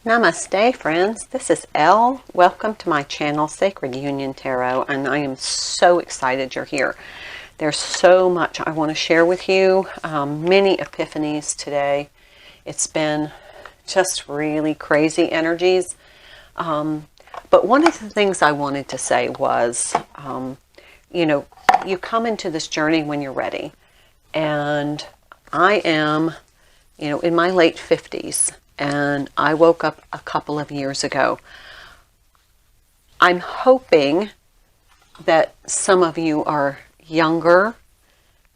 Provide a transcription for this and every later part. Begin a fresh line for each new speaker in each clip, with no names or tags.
Namaste, friends. This is Elle. Welcome to my channel, Sacred Union Tarot, and I am so excited you're here. There's so much I want to share with you. Many epiphanies today. It's been just really crazy energies. But one of the things I wanted to say was, you come into this journey when you're ready. And I am, in my late 50s. And I woke up a couple of years ago. I'm hoping that some of you are younger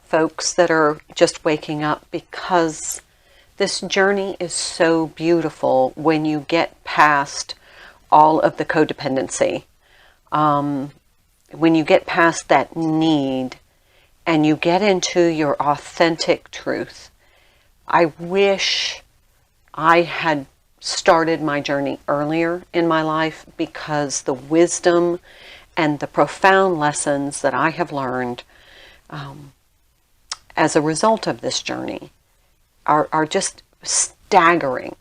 folks that are just waking up, because this journey is so beautiful when you get past all of the codependency. When you get past that need and you get into your authentic truth. I wish I had started my journey earlier in my life, because the wisdom and the profound lessons that I have learned as a result of this journey are just staggering.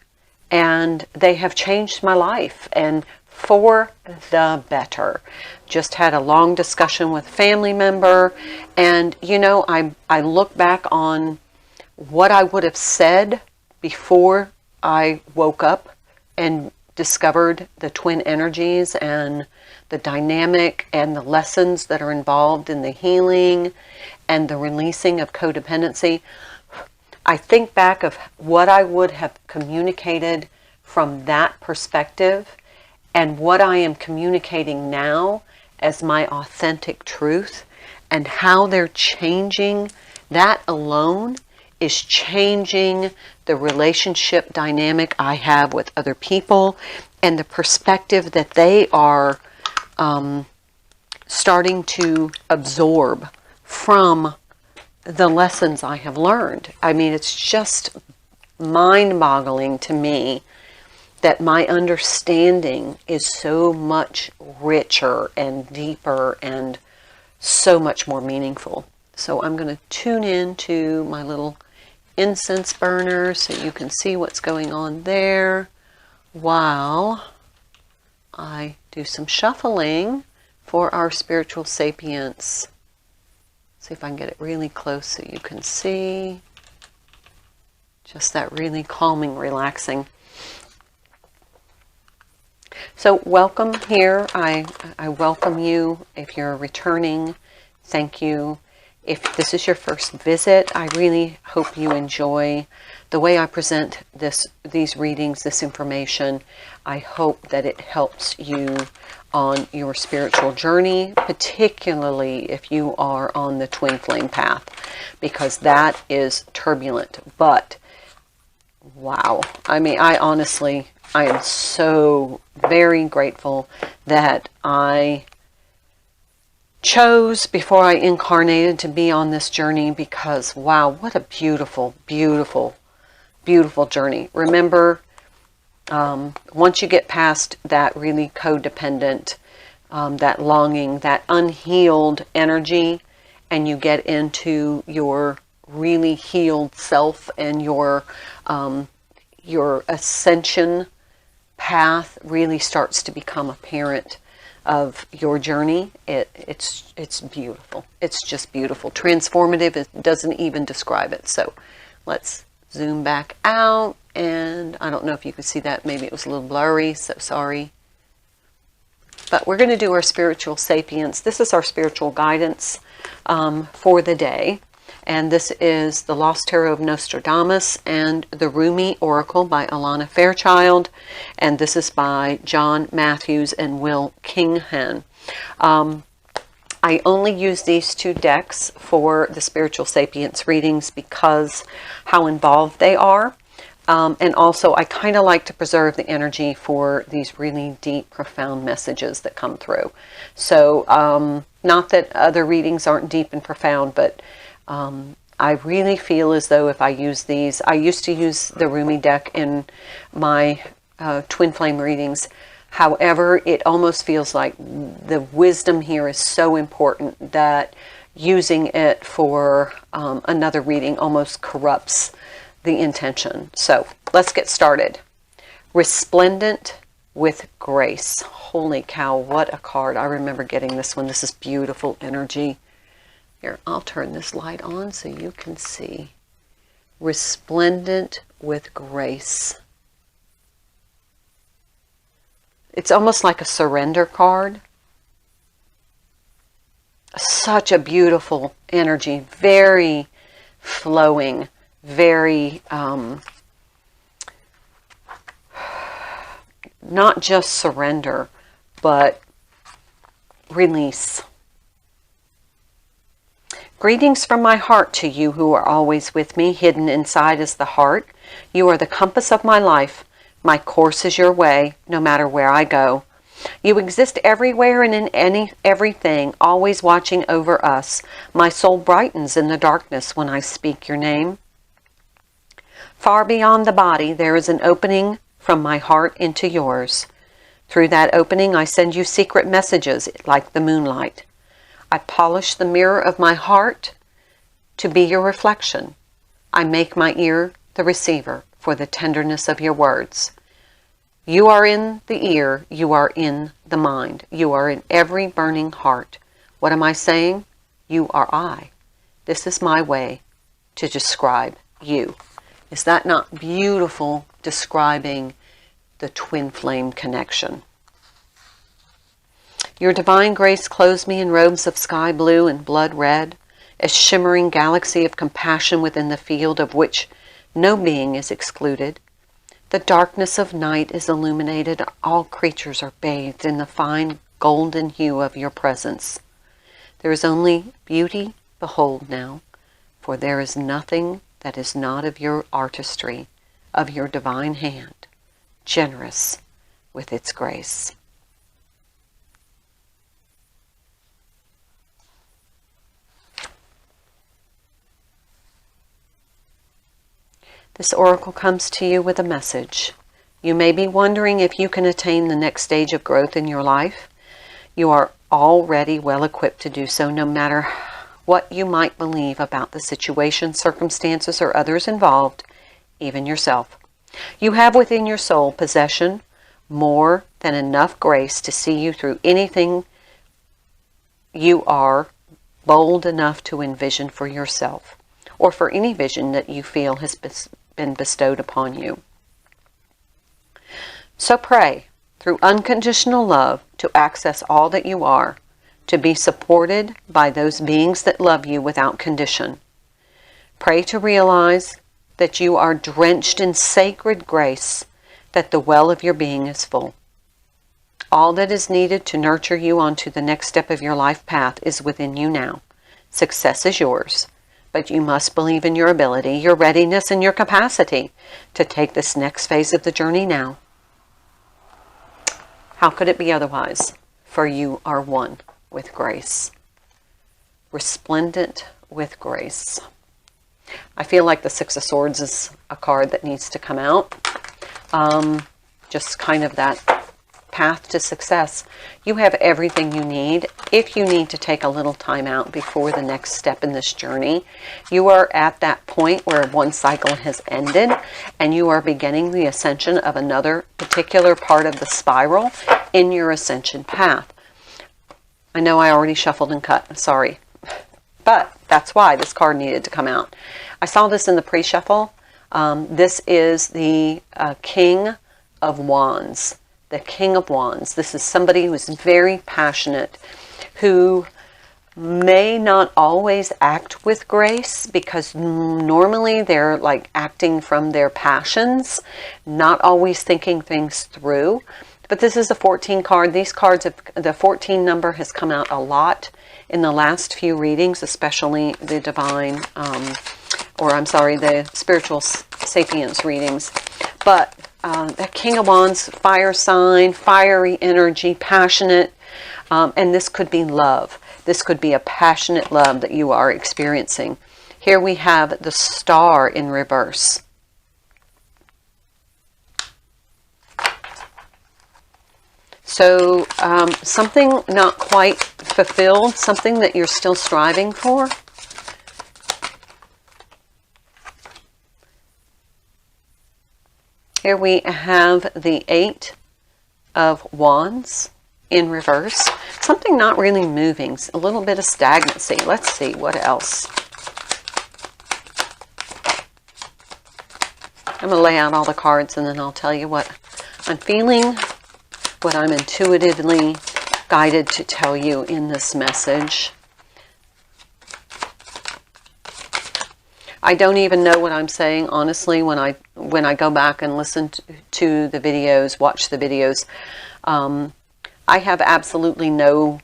And they have changed my life, and for the better. Just had a long discussion with a family member, and I look back on what I would have said before I woke up and discovered the twin energies and the dynamic and the lessons that are involved in the healing and the releasing of codependency. I think back of what I would have communicated from that perspective and what I am communicating now as my authentic truth, and how they're changing. That alone is changing the relationship dynamic I have with other people, and the perspective that they are starting to absorb from the lessons I have learned. I mean, it's just mind-boggling to me that my understanding is so much richer and deeper and so much more meaningful. So I'm going to tune into my little incense burner so you can see what's going on there while I do some shuffling for our spiritual sapience. See if I can get it really close so you can see. Just that really calming, relaxing. So welcome here. I welcome you. If you're returning, thank you. If this is your first visit, I really hope you enjoy the way I present these readings, this information. I hope that it helps you on your spiritual journey, particularly if you are on the twin flame path, because that is turbulent. But wow, I mean, I am so very grateful that I chose before I incarnated to be on this journey, because wow, what a beautiful, beautiful, beautiful journey. Remember, once you get past that really codependent, that longing, that unhealed energy, and you get into your really healed self and your ascension path really starts to become apparent of your journey. It's beautiful. It's just beautiful. Transformative. It doesn't even describe it. So let's zoom back out, and I don't know if you could see that. Maybe it was a little blurry, so sorry. But we're going to do our spiritual sapience. This is our spiritual guidance for the day. And this is the Lost Tarot of Nostradamus and the Rumi Oracle by Alana Fairchild. And this is by John Matthews and Will Kinghan. I only use these two decks for the spiritual sapience readings because how involved they are. And also I kind of like to preserve the energy for these really deep, profound messages that come through. So not that other readings aren't deep and profound, but I really feel as though if I use these, I used to use the Rumi deck in my twin flame readings. However, it almost feels like the wisdom here is so important that using it for another reading almost corrupts the intention. So let's get started. Resplendent with grace. Holy cow, what a card. I remember getting this one. This is beautiful energy. Here, I'll turn this light on so you can see. Resplendent with grace. It's almost like a surrender card. Such a beautiful energy. Very flowing. Very, not just surrender, but release. Greetings from my heart to you who are always with me. Hidden inside is the heart. You are the compass of my life. My course is your way, no matter where I go. You exist everywhere and in everything, always watching over us. My soul brightens in the darkness when I speak your name. Far beyond the body, there is an opening from my heart into yours. Through that opening, I send you secret messages like the moonlight. I polish the mirror of my heart to be your reflection. I make my ear the receiver for the tenderness of your words. You are in the ear, you are in the mind, you are in every burning heart. What am I saying? You are I. This is my way to describe you. Is that not beautiful, describing the twin flame connection? Your divine grace clothes me in robes of sky blue and blood red, a shimmering galaxy of compassion within the field of which no being is excluded. The darkness of night is illuminated. All creatures are bathed in the fine golden hue of your presence. There is only beauty, behold now, for there is nothing that is not of your artistry, of your divine hand, generous with its grace. This oracle comes to you with a message. You may be wondering if you can attain the next stage of growth in your life. You are already well equipped to do so, no matter what you might believe about the situation, circumstances, or others involved, even yourself. You have within your soul possession more than enough grace to see you through anything you are bold enough to envision for yourself, or for any vision that you feel has been bestowed upon you. So pray through unconditional love to access all that you are, to be supported by those beings that love you without condition. Pray to realize that you are drenched in sacred grace, that the well of your being is full. All that is needed to nurture you onto the next step of your life path is within you now. Success is yours, but you must believe in your ability, your readiness, and your capacity to take this next phase of the journey now. How could it be otherwise? For you are one with grace. Resplendent with grace. I feel like the Six of Swords is a card that needs to come out. Just kind of that path to success. You have everything you need. If you need to take a little time out before the next step in this journey, you are at that point where one cycle has ended and you are beginning the ascension of another particular part of the spiral in your ascension path. I know I already shuffled and cut, sorry. But that's why this card needed to come out. I saw this in the pre-shuffle. This is the King of Wands. The King of Wands. This is somebody who's very passionate, who may not always act with grace, because normally they're like acting from their passions, not always thinking things through. But this is a 14 card. These cards, the 14 number has come out a lot in the last few readings, especially the divine, the spiritual Sapience readings. But the King of Wands, fire sign, fiery energy, passionate, and this could be love. This could be a passionate love that you are experiencing. Here we have the Star in reverse. So something not quite fulfilled, something that you're still striving for. Here we have the Eight of Wands in reverse. Something not really moving, a little bit of stagnancy. Let's see what else. I'm going to lay out all the cards and then I'll tell you what I'm feeling, what I'm intuitively guided to tell you in this message. I don't even know what I'm saying, honestly, when I go back and listen to the videos, watch the videos. I have absolutely no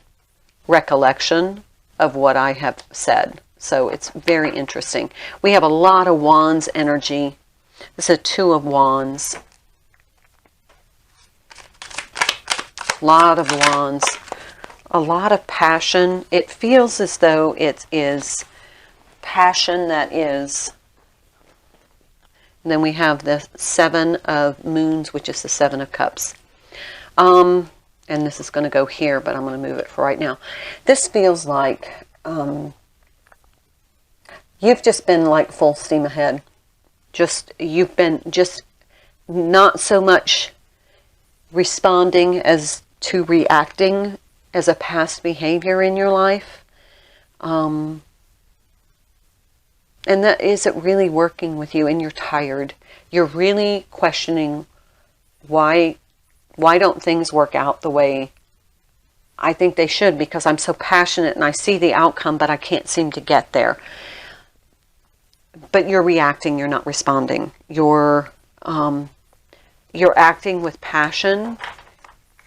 recollection of what I have said. So it's very interesting. We have a lot of Wands energy. This is a Two of Wands. A lot of Wands. A lot of passion. It feels as though it is passion that is. And then we have the Seven of Moons, which is the Seven of Cups. And this is going to go here, but I'm going to move it for right now. This feels like you've just been like full steam ahead. You've been just not so much responding as to reacting as a past behavior in your life. And that isn't really working with you, and you're tired. You're really questioning why don't things work out the way I think they should, because I'm so passionate and I see the outcome, but I can't seem to get there. But you're reacting, you're not responding. You're acting with passion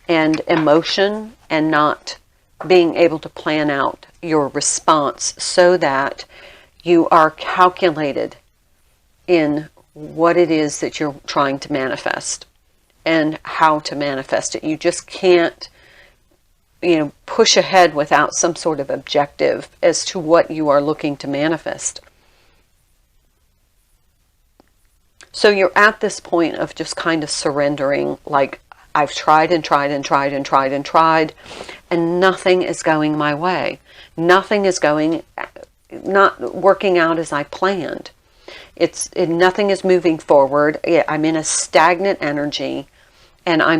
and emotion and not being able to plan out your response so that you are calculated in what it is that you're trying to manifest and how to manifest it. You just can't, push ahead without some sort of objective as to what you are looking to manifest. So you're at this point of just kind of surrendering, like, I've tried and tried and tried and tried and tried, and nothing is going my way. Nothing is not working out as I planned. Nothing is moving forward. I'm in a stagnant energy, and I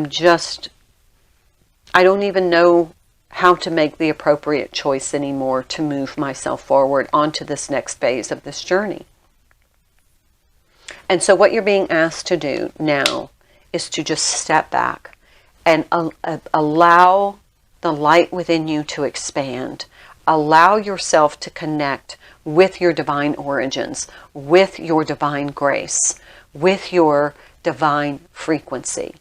don't even know how to make the appropriate choice anymore to move myself forward onto this next phase of this journey. And so what you're being asked to do now is to just step back and allow the light within you to expand. Allow yourself to connect with your divine origins, with your divine grace, with your divine frequency.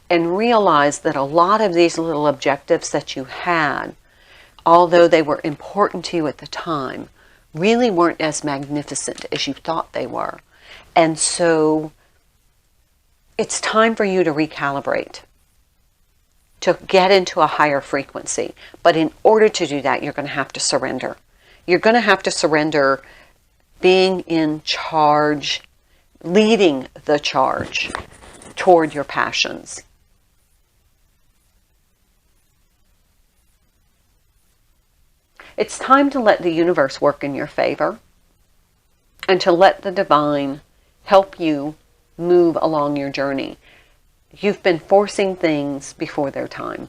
And realize that a lot of these little objectives that you had, although they were important to you at the time, really weren't as magnificent as you thought they were. And so it's time for you to recalibrate, to get into a higher frequency. But in order to do that, you're going to have to surrender. You're going to have to surrender being in charge, leading the charge toward your passions. It's time to let the universe work in your favor and to let the divine help you move along your journey. You've been forcing things before their time.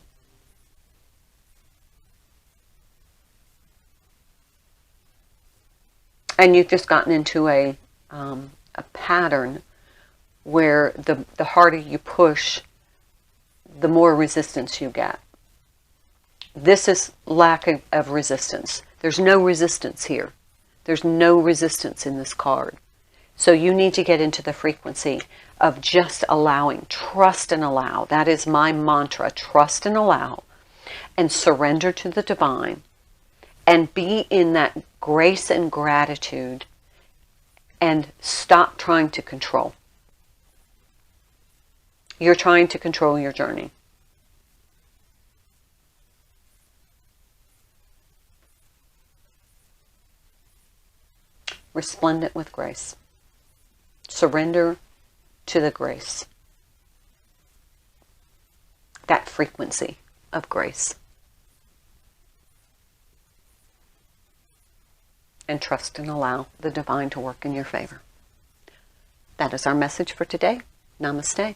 And you've just gotten into a pattern where the harder you push, the more resistance you get. This is lack of resistance. There's no resistance here. There's no resistance in this card. So you need to get into the frequency of just allowing. Trust and allow. That is my mantra. Trust and allow. And surrender to the divine. And be in that grace and gratitude. And stop trying to control. You're trying to control your journey. Resplendent with grace. Surrender to the grace. That frequency of grace. And trust and allow the divine to work in your favor. That is our message for today. Namaste.